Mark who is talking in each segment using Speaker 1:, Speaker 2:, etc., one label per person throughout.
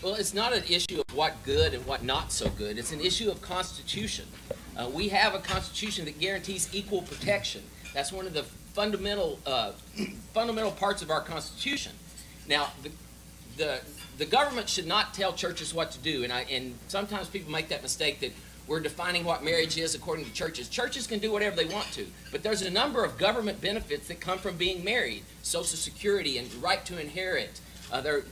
Speaker 1: Well, it's not an issue of what good and what not so good. It's an issue of constitution. We have a constitution that guarantees equal protection. That's one of the fundamental parts of our constitution. Now, the government should not tell churches what to do, and sometimes people make that mistake that we're defining what marriage is according to churches. Churches can do whatever they want to, but there's a number of government benefits that come from being married: Social Security and right to inherit.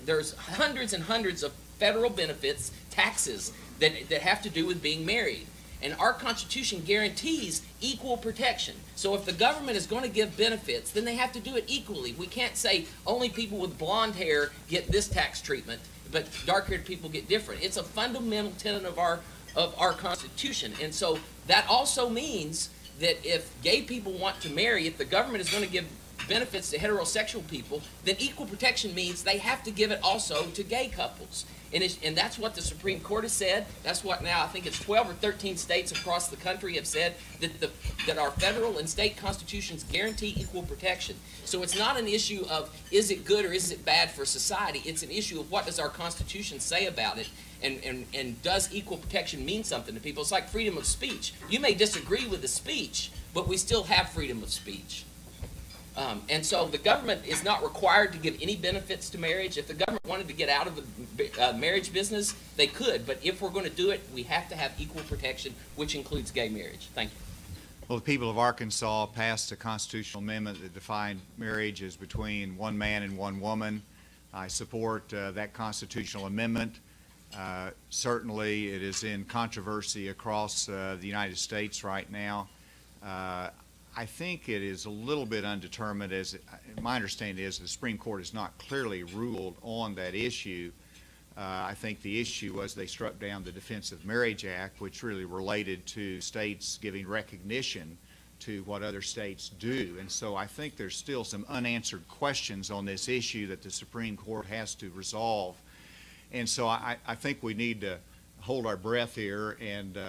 Speaker 1: There's hundreds and hundreds of federal benefits, taxes, that have to do with being married. And our Constitution guarantees equal protection. So if the government is going to give benefits, then they have to do it equally. We can't say only people with blonde hair get this tax treatment, but dark-haired people get different. It's a fundamental tenet of our Constitution. And so that also means that if gay people want to marry, if the government is going to give benefits to heterosexual people, then equal protection means they have to give it also to gay couples. And that's what the Supreme Court has said. That's what now I think it's 12 or 13 states across the country have said, that our federal and state constitutions guarantee equal protection. So it's not an issue of is it good or is it bad for society. It's an issue of what does our Constitution say about it, and does equal protection mean something to people. It's like freedom of speech. You may disagree with the speech, but we still have freedom of speech. And so the government is not required to give any benefits to marriage. If the government wanted to get out of the marriage business, they could. But if we're going to do it, we have to have equal protection, which includes gay marriage. Thank you.
Speaker 2: Well, the people of Arkansas passed a constitutional amendment that defined marriage as between one man and one woman. I support that constitutional amendment. Certainly, it is in controversy across the United States right now. I think it is a little bit undetermined, as my understanding is the Supreme Court has not clearly ruled on that issue. I think the issue was they struck down the Defense of Marriage Act, which really related to states giving recognition to what other states do. And so I think there's still some unanswered questions on this issue that the Supreme Court has to resolve. And so I think we need to hold our breath here and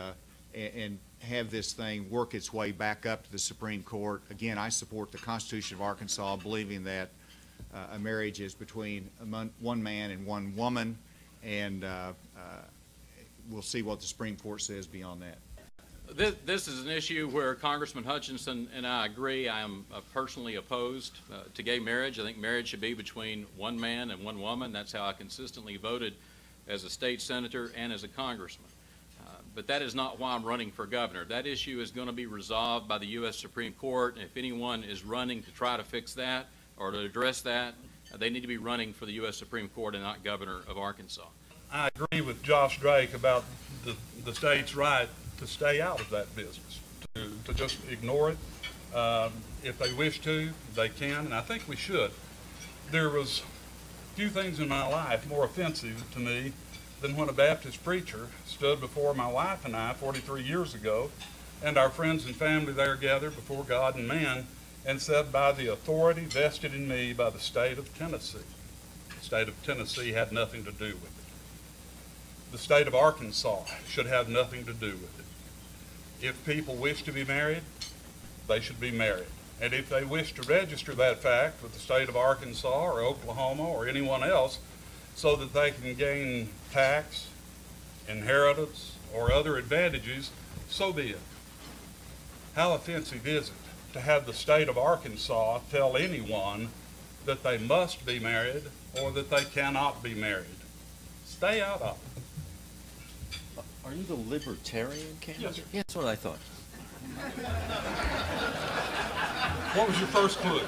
Speaker 2: have this thing work its way back up to the Supreme Court. Again, I support the Constitution of Arkansas, believing that a marriage is between one man and one woman, and we'll see what the Supreme Court says beyond that.
Speaker 3: This is an issue where Congressman Hutchinson and I agree. I am personally opposed to gay marriage. I think marriage should be between one man and one woman. That's how I consistently voted as a state senator and as a congressman. But that is not why I'm running for governor. That issue is going to be resolved by the U.S. Supreme Court. And if anyone is running to try to fix that or to address that, they need to be running for the U.S. Supreme Court and not governor of Arkansas.
Speaker 4: I agree with Josh Drake about the state's right to stay out of that business, to just ignore it. If they wish to, they can, and I think we should. There was few things in my life more offensive to me than when a Baptist preacher stood before my wife and I 43 years ago, and our friends and family there gathered before God and man, and said, by the authority vested in me by the state of Tennessee. The state of Tennessee had nothing to do with it. The state of Arkansas should have nothing to do with it. If people wish to be married, they should be married. And if they wish to register that fact with the state of Arkansas or Oklahoma or anyone else, so that they can gain tax, inheritance, or other advantages, so be it. How offensive is it to have the state of Arkansas tell anyone that they must be married or that they cannot be married? Stay out of it.
Speaker 5: Are you the libertarian candidate?
Speaker 4: Yes, sir.
Speaker 5: Yeah, that's what I thought.
Speaker 4: What was your first clue?